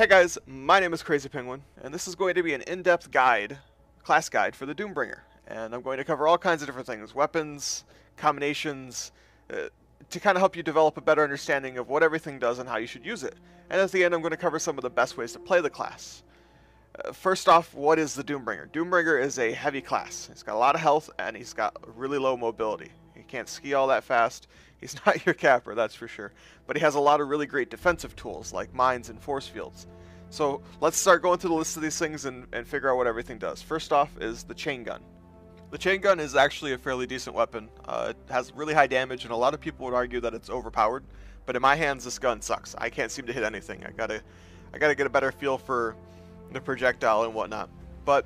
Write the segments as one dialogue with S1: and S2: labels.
S1: Hey guys, my name is Crazy Penguin, and this is going to be an in-depth guide, class guide for the Doombringer. And I'm going to cover all kinds of different things, weapons, combinations, to kind of help you develop a better understanding of what everything does and how you should use it. And at the end, I'm going to cover some of the best ways to play the class. First off, what is the Doombringer? Doombringer is a heavy class. He's got a lot of health, and he's got really low mobility. He can't ski all that fast. He's not your capper, that's for sure. But he has a lot of really great defensive tools, like mines and force fields. So let's start going through the list of these things and figure out what everything does. First off is the chain gun. The chain gun is actually a fairly decent weapon. It has really high damage, and a lot of people would argue that it's overpowered. But in my hands, this gun sucks. I can't seem to hit anything. I gotta get a better feel for the projectile and whatnot. But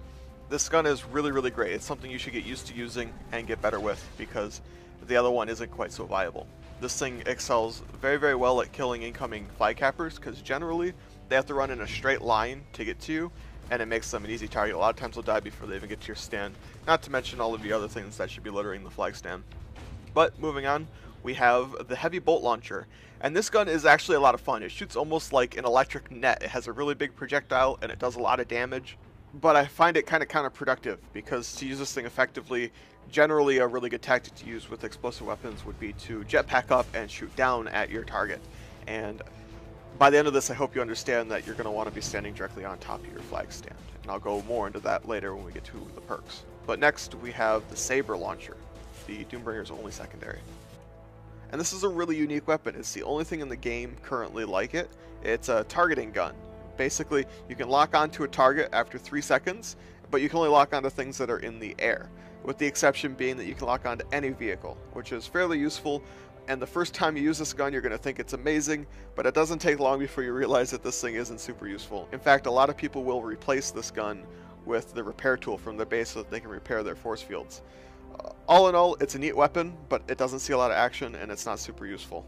S1: this gun is really great. It's something you should get used to using and get better with, because the other one isn't quite so viable. This thing excels very well at killing incoming fly cappers, because generally they have to run in a straight line to get to you, and it makes them an easy target. A lot of times they'll die before they even get to your stand, not to mention all of the other things that should be littering the flag stand. But moving on, we have the heavy bolt launcher, and this gun is actually a lot of fun. It shoots almost like an electric net. It has a really big projectile and it does a lot of damage, but I find it kind of counterproductive, because to use this thing effectively, generally a really good tactic to use with explosive weapons would be to jetpack up and shoot down at your target. And by the end of this, I hope you understand that you're going to want to be standing directly on top of your flag stand, and I'll go more into that later when we get to the perks. But next we have the saber launcher, the Doombringer's only secondary. And this is a really unique weapon. It's the only thing in the game currently like it. It's a targeting gun. Basically, you can lock onto a target after 3 seconds, but you can only lock onto things that are in the air, with the exception being that you can lock onto any vehicle, which is fairly useful. And the first time you use this gun, you're going to think it's amazing, but it doesn't take long before you realize that this thing isn't super useful. In fact, a lot of people will replace this gun with the repair tool from their base so that they can repair their force fields. All in all, it's a neat weapon, but it doesn't see a lot of action and it's not super useful.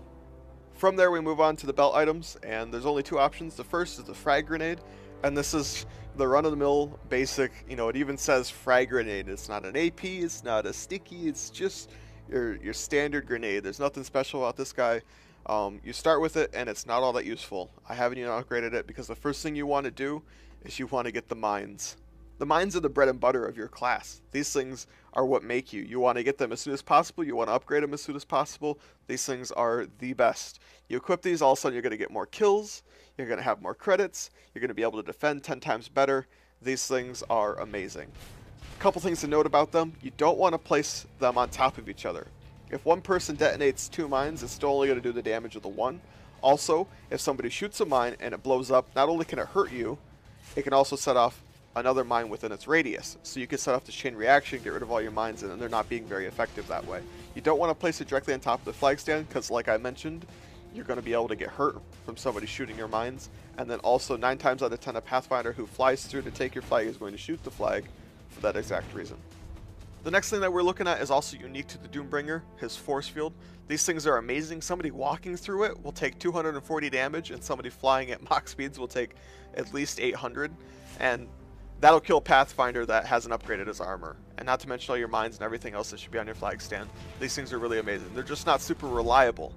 S1: From there we move on to the belt items, and there's only two options. The first is the frag grenade, and this is the run-of-the-mill basic, it even says frag grenade. It's not an AP, it's not a sticky, it's just your standard grenade. There's nothing special about this guy. You start with it and it's not all that useful. I haven't even upgraded it because the first thing you want to do is you want to get the mines. The mines are the bread and butter of your class. These things are what make you. You want to get them as soon as possible. You want to upgrade them as soon as possible. These things are the best. You equip these, all of a sudden you're going to get more kills. You're going to have more credits. You're going to be able to defend 10 times better. These things are amazing. A couple things to note about them. You don't want to place them on top of each other. If one person detonates 2 mines, it's still only going to do the damage of the one. Also, if somebody shoots a mine and it blows up, not only can it hurt you, it can also set off another mine within its radius. So you can set off this chain reaction, get rid of all your mines, and they're not being very effective that way. You don't want to place it directly on top of the flag stand, because like I mentioned, you're going to be able to get hurt from somebody shooting your mines. And then also 9 times out of 10 a Pathfinder who flies through to take your flag is going to shoot the flag for that exact reason. The next thing that we're looking at is also unique to the Doombringer, his force field. These things are amazing. Somebody walking through it will take 240 damage, and somebody flying at Mach speeds will take at least 800. And that'll kill Pathfinder that hasn't upgraded his armor. And not to mention all your mines and everything else that should be on your flag stand. These things are really amazing. They're just not super reliable.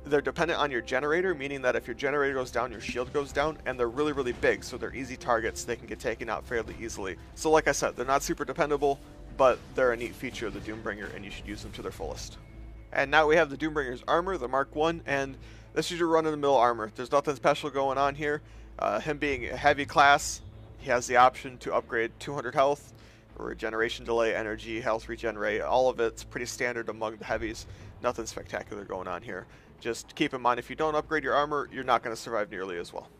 S1: They're dependent on your generator, meaning that if your generator goes down, your shield goes down, and they're really big, so they're easy targets. They can get taken out fairly easily. So like I said, they're not super dependable, but they're a neat feature of the Doombringer, and you should use them to their fullest. And now we have the Doombringer's armor, the Mark 1, and this is your run-of-the-mill armor. There's nothing special going on here. Him being a heavy class, he has the option to upgrade 200 health, regeneration delay, energy, health regenerate. All of it's pretty standard among the heavies. Nothing spectacular going on here. Just keep in mind, if you don't upgrade your armor, you're not going to survive nearly as well.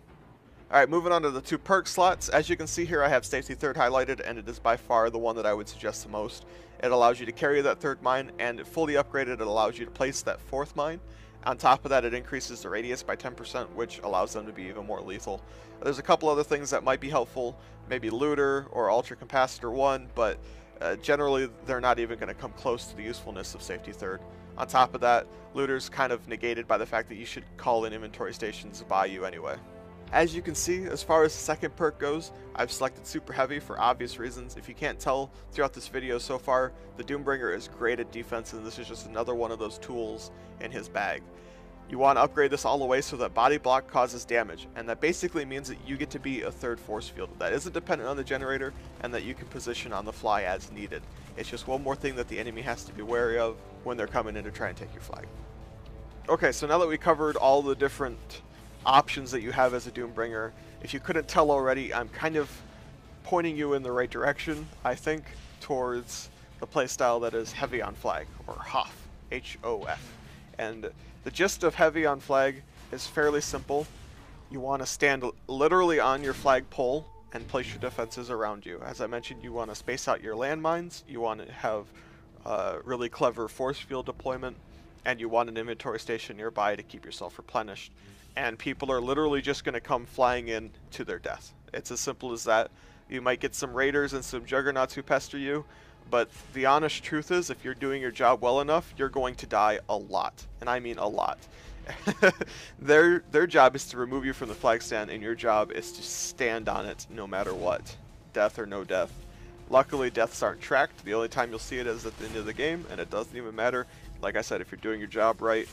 S1: Alright, moving on to the 2 perk slots. As you can see here, I have Safety 3rd highlighted, and it is by far the one that I would suggest the most. It allows you to carry that 3rd mine, and fully upgraded, it allows you to place that 4th mine. On top of that, it increases the radius by 10%, which allows them to be even more lethal. There's a couple other things that might be helpful, maybe Looter or Ultra Capacitor 1, but generally they're not even going to come close to the usefulness of Safety 3rd. On top of that, Looter's kind of negated by the fact that you should call in inventory stations by you anyway. As you can see, as far as the second perk goes, I've selected Super Heavy for obvious reasons. If you can't tell throughout this video so far, the Doombringer is great at defense, and this is just another one of those tools in his bag. You want to upgrade this all the way so that body block causes damage, and that basically means that you get to be a third force field that isn't dependent on the generator and that you can position on the fly as needed. It's just one more thing that the enemy has to be wary of when they're coming in to try and take your flag. Okay, so now that we covered all the different options that you have as a Doombringer, if you couldn't tell already, I'm kind of pointing you in the right direction, I think, towards the playstyle that is heavy on flag, or HOF, H-O-F. And the gist of heavy on flag is fairly simple. You want to stand literally on your flagpole and place your defenses around you. As I mentioned, you want to space out your landmines, you want to have really clever force field deployment, and you want an inventory station nearby to keep yourself replenished. And people are literally just going to come flying in to their death. It's as simple as that. You might get some raiders and some juggernauts who pester you, but the honest truth is, if you're doing your job well enough, you're going to die a lot. And I mean a lot. Their job is to remove you from the flag stand, and your job is to stand on it no matter what. Death or no death. Luckily, deaths aren't tracked. The only time you'll see it is at the end of the game, and it doesn't even matter. Like I said, if you're doing your job right,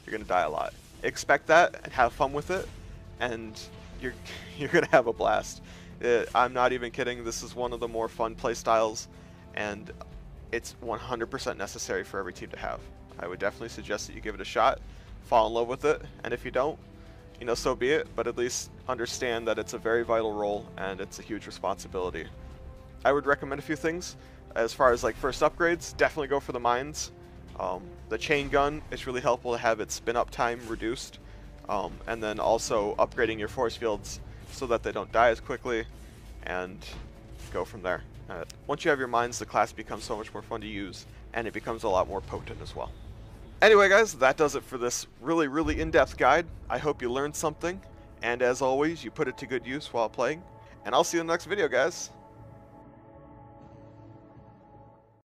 S1: you're going to die a lot. Expect that and have fun with it, and you're going to have a blast. I'm not even kidding. This is one of the more fun play styles, and it's 100% necessary for every team to have. I would definitely suggest that you give it a shot, fall in love with it, and if you don't, you know, so be it, but at least understand that it's a very vital role and it's a huge responsibility. I would recommend a few things. As far as like first upgrades, definitely go for the mines. The chain gun, it's really helpful to have its spin up time reduced, and then also upgrading your force fields so that they don't die as quickly, and go from there. Once you have your mines, the class becomes so much more fun to use, and it becomes a lot more potent as well. Anyway guys, that does it for this really in-depth guide. I hope you learned something, and as always, you put it to good use while playing, and I'll see you in the next video guys.